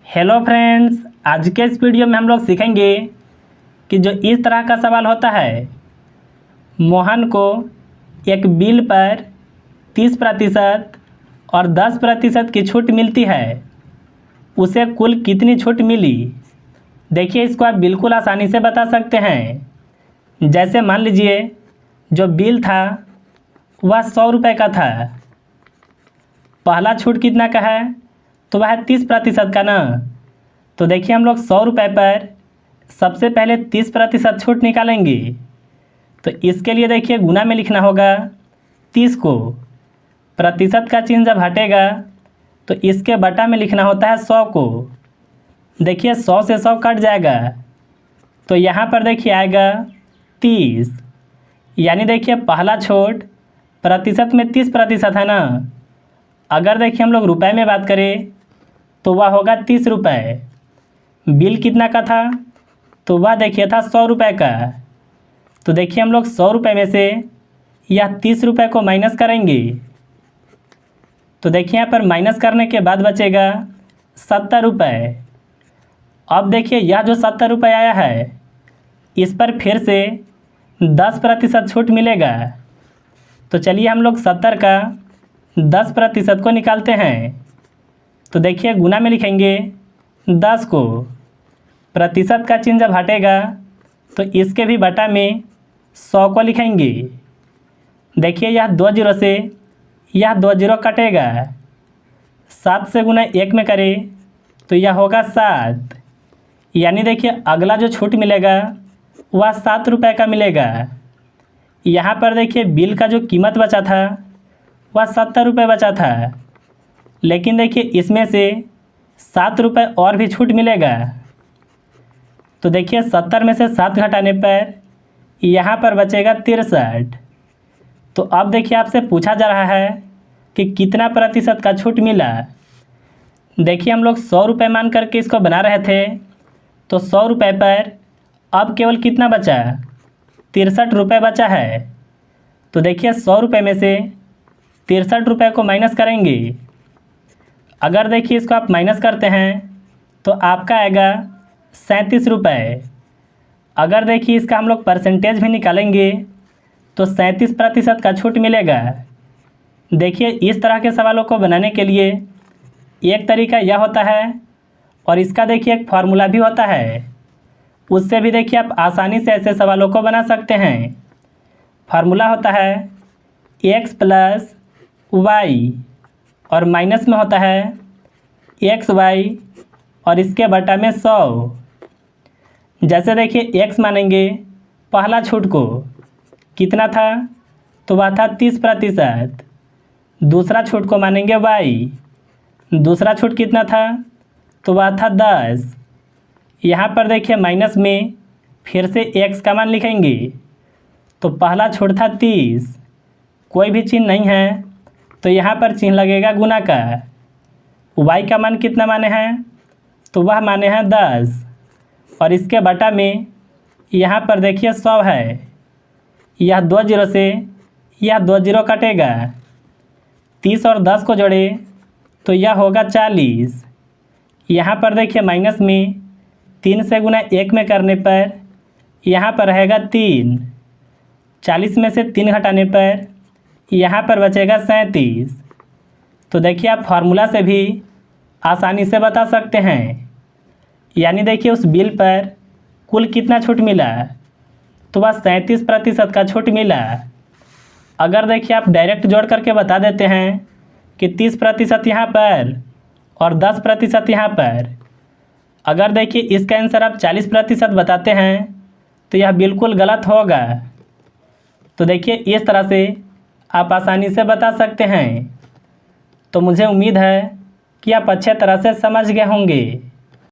Hello friends, आज के इस वीडियो में हम लोग सीखेंगे कि जो इस तरह का सवाल होता है, मोहन को एक बिल पर 30% और 10% की छूट मिलती है, उसे कुल कितनी छूट मिली। देखिए, इसको आप बिल्कुल आसानी से बता सकते हैं। जैसे मान लीजिए जो बिल था वह 100 रुपये का था, पहला छूट कितना का है तो वह है 30% का ना। तो देखिए हम लोग 100 रुपये पर सबसे पहले 30% छूट निकालेंगे। तो इसके लिए देखिए गुना में लिखना होगा 30 को, प्रतिशत का चिन्ह जब हटेगा तो इसके बटा में लिखना होता है 100 को। देखिए 100 से 100 कट जाएगा तो यहाँ पर देखिए आएगा 30, यानी देखिए पहला छूट प्रतिशत में 30% है ना। अगर देखिए हम लोग रुपए में बात करें तो वह होगा 30 रुपये। बिल कितना का था तो वह देखिए था 100 रुपये का। तो देखिए हम लोग 100 रुपये में से यह 30 रुपये को माइनस करेंगे। तो देखिए यहाँ पर माइनस करने के बाद बचेगा 70 रुपये। अब देखिए यह जो 70 रुपये आया है इस पर फिर से 10% छूट मिलेगा। तो चलिए हम लोग 70 का 10% को निकालते हैं। तो देखिए गुना में लिखेंगे 10 को, प्रतिशत का चिन्ह जब हटेगा तो इसके भी बटा में 100 को लिखेंगे। देखिए यह 2 जीरो से यह 2 जीरो कटेगा, 7 से गुना 1 में करें तो यह होगा 7, यानी देखिए अगला जो छूट मिलेगा वह 7 रुपये का मिलेगा। यहाँ पर देखिए बिल का जो कीमत बचा था वह 70 रुपये बचा था, लेकिन देखिए इसमें से 7 रुपये और भी छूट मिलेगा। तो देखिए 70 में से 7 घटाने पर यहाँ पर बचेगा 63। तो अब देखिए आपसे पूछा जा रहा है कि कितना प्रतिशत का छूट मिला। देखिए हम लोग 100 रुपये मान करके इसको बना रहे थे, तो 100 रुपये पर अब केवल कितना बचा, 63 रुपये बचा है। तो देखिए 100 रुपये में से 63 रुपये को माइनस करेंगे। अगर देखिए इसको आप माइनस करते हैं तो आपका आएगा 37 रुपये। अगर देखिए इसका हम लोग परसेंटेज भी निकालेंगे तो 37% का छूट मिलेगा। देखिए इस तरह के सवालों को बनाने के लिए एक तरीका यह होता है और इसका देखिए एक फार्मूला भी होता है, उससे भी देखिए आप आसानी से ऐसे सवालों को बना सकते हैं। फार्मूला होता है x प्लस वाई और माइनस में होता है एक्स वाई और इसके बटा में 100। जैसे देखिए x मानेंगे पहला छूट को, कितना था तो वह था 30%। दूसरा छूट को मानेंगे y, दूसरा छूट कितना था तो वह था 10। यहाँ पर देखिए माइनस में फिर से x का मान लिखेंगे। तो पहला छूट था 30, कोई भी चिन्ह नहीं है तो यहाँ पर चिन्ह लगेगा गुना का। y का मान कितना माने हैं तो वह माने हैं 10 और इसके बटा में यहाँ पर देखिए 100 है। यह 2 जीरो से यह 2 जीरो कटेगा, 30 और 10 को जोड़े तो यह होगा 40। यहाँ पर देखिए माइनस में 3 से गुना 1 में करने पर यहाँ पर रहेगा 3, 40 में से 3 घटाने पर यहाँ पर बचेगा 37। तो देखिए आप फार्मूला से भी आसानी से बता सकते हैं, यानी देखिए उस बिल पर कुल कितना छूट मिला तो वह 37% का छूट मिला। अगर देखिए आप डायरेक्ट जोड़ करके बता देते हैं कि 30% यहाँ पर और 10% यहाँ पर, अगर देखिए इसका आंसर आप 40% बताते हैं तो यह बिल्कुल गलत होगा। तो देखिए इस तरह से आप आसानी से बता सकते हैं। तो मुझे उम्मीद है कि आप अच्छे तरह से समझ गए होंगे।